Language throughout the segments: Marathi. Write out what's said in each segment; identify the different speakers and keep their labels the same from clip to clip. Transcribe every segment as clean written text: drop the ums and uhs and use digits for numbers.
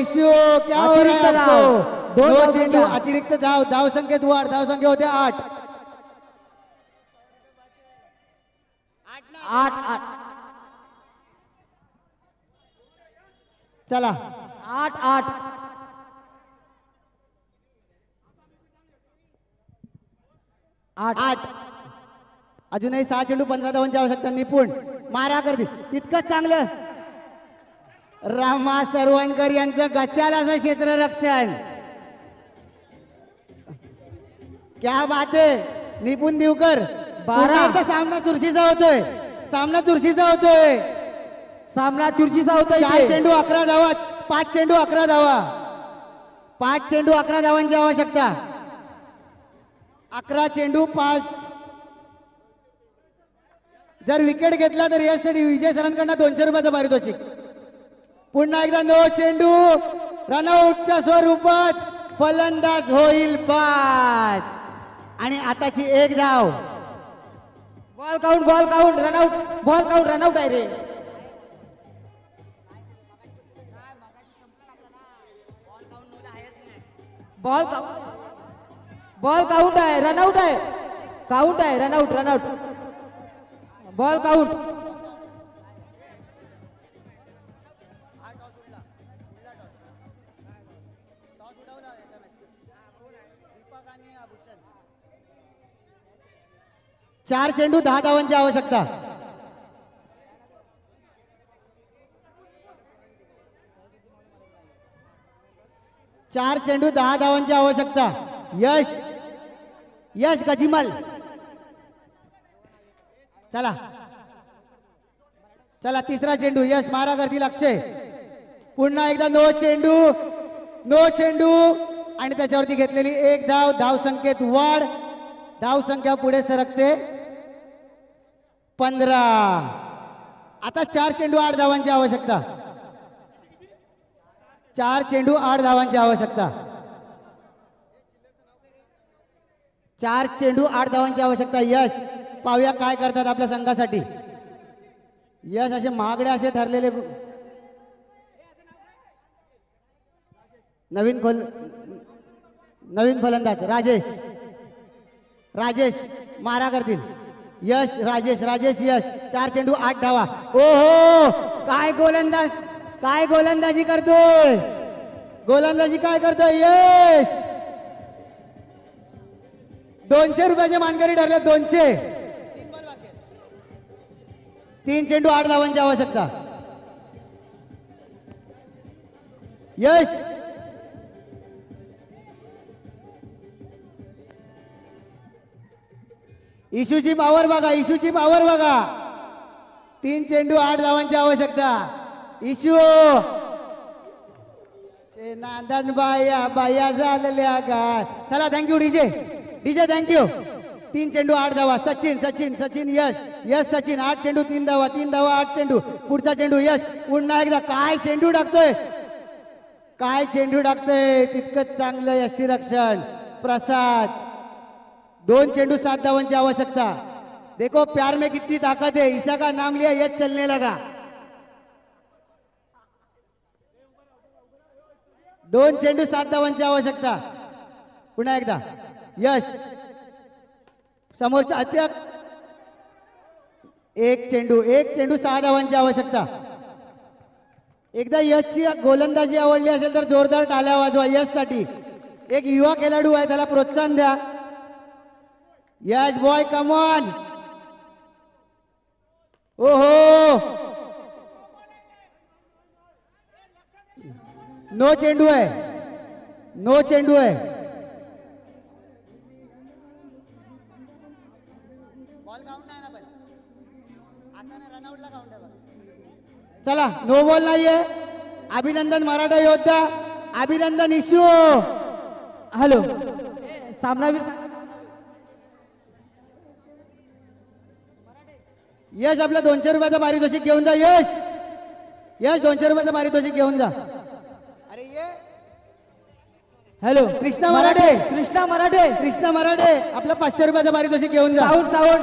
Speaker 1: इश्यू क्या हो रहा है आपको? दो चेंडू अतिरिक्त धाव, धाव संख्येत वाढ, धाव संख्या होते 8.
Speaker 2: 8
Speaker 1: चला
Speaker 2: 8 8
Speaker 1: 8. अजूनही 6 चेंडू 15 धावांची आवश्यकता. निपुण मारा करते तितकंच चांगलं. रामा सरवणकर यांचं गच्चाला असं क्षेत्ररक्षण. क्या बात आहे निपुण दिवकर.
Speaker 2: 12.
Speaker 1: सामना चुरशीचा होतोय. सामना चुरशीचा होतोय.
Speaker 2: सामना चुरशीचा होता
Speaker 1: 4 चेंडू 11 धावा. 5 चेंडू 11 धावा. 5 चेंडू 11 धावांची आवश्यकता. 11 चेंडू 5. जर विकेट घेतला तर यासाठी विजय सरांकडनं 200 रुपयाचं पारितोषिक. पुन्हा एकदा 9 चेंडू रनआउटच्या स्वरूपात फलंदाज होईल बाद. आणि आताची 1 धाव.
Speaker 2: Ball count run out. Ball count run out आहे रे. बॉल काउंट आहे. रनआउट आहे. काउंट आहे. रनआउट. Ball count.
Speaker 1: चार चेंडू 10 धावांची आवश्यकता. चार चेंडू 10 धावांची आवश्यकता. यश गजिमल. चला तिसरा चेंडू. यश मारा करतील अक्षय. पुन्हा एकदा 9 चेंडू आणि त्याच्यावरती घेतलेली 1 धाव. धाव संख्येत वाढ. धाव संख्या पुढे सरकते 15. आता 4 चेंडू 8 धावांची आवश्यकता. 4 चेंडू 8 धावांची आवश्यकता. 4 चेंडू 8 धावांची आवश्यकता. यश पाहूया काय करतात आपल्या संघासाठी. यश असे महागडे असे ठरलेले नवीन फलंदाज राजेश मारा करतील. यश राजेश यश. 4 चेंडू 8 धावा. ओहो काय गोलंदाजी करतोय. काय करतोय यश. 200 रुपयाचे मानकरी ठरले. 200. 3 चेंडू 8 धावांची आवश्यकता. यश इशूची पावर बघा. 3 चेंडू 8 धावांची आवश्यकता. इशू नांदन बाया झालेल्या का. चला थँक्यू डीजे थँक्यू. 3 चेंडू 8 धावा. सचिन यश सचिन. 8 चेंडू 3 धावा 8 चेंडू. पुढचा चेंडू यश. पुन्हा एकदा काय चेंडू टाकतोय. तितकंच चांगलं यष्टीरक्षण. प्रसाद. 2 चेंडू 7 धावांची आवश्यकता. देखो प्यार में कितनी ताकत है. ईशा का नाम लिया यश चलने लगा. 2 चेंडू 7 धावांची आवश्यकता. पुन्हा एकदा यश समोरच्या अत्यक. 1 चेंडू 6 धावांची आवश्यकता. एकदा यशची गोलंदाजी आवडली असेल तर जोरदार टाळ्या वाजवा यशसाठी. एक युवा खेळाडू आहे त्याला प्रोत्साहन द्या. यश बॉय कम ऑन. ओहो 9 चेंडू आहे. चला नो बॉल नाहीये. अभिनंदन मराठा योद्धा. अभिनंदन इशू.
Speaker 2: हॅलो सामनावीर.
Speaker 1: यश आपला 200 रुपयाचा पारितोषिक घेऊन जा. यश 200 रुपयाचा पारितोषिक घेऊन जा. अरे ये
Speaker 2: हॅलो
Speaker 1: कृष्णा मराठे आपला 500 रुपयाचा पारितोषिक घेऊन जा.
Speaker 2: साऊंड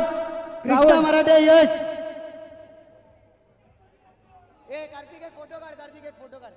Speaker 1: कृष्णा मराठे यश. कार्तिक एक फोटो काढ.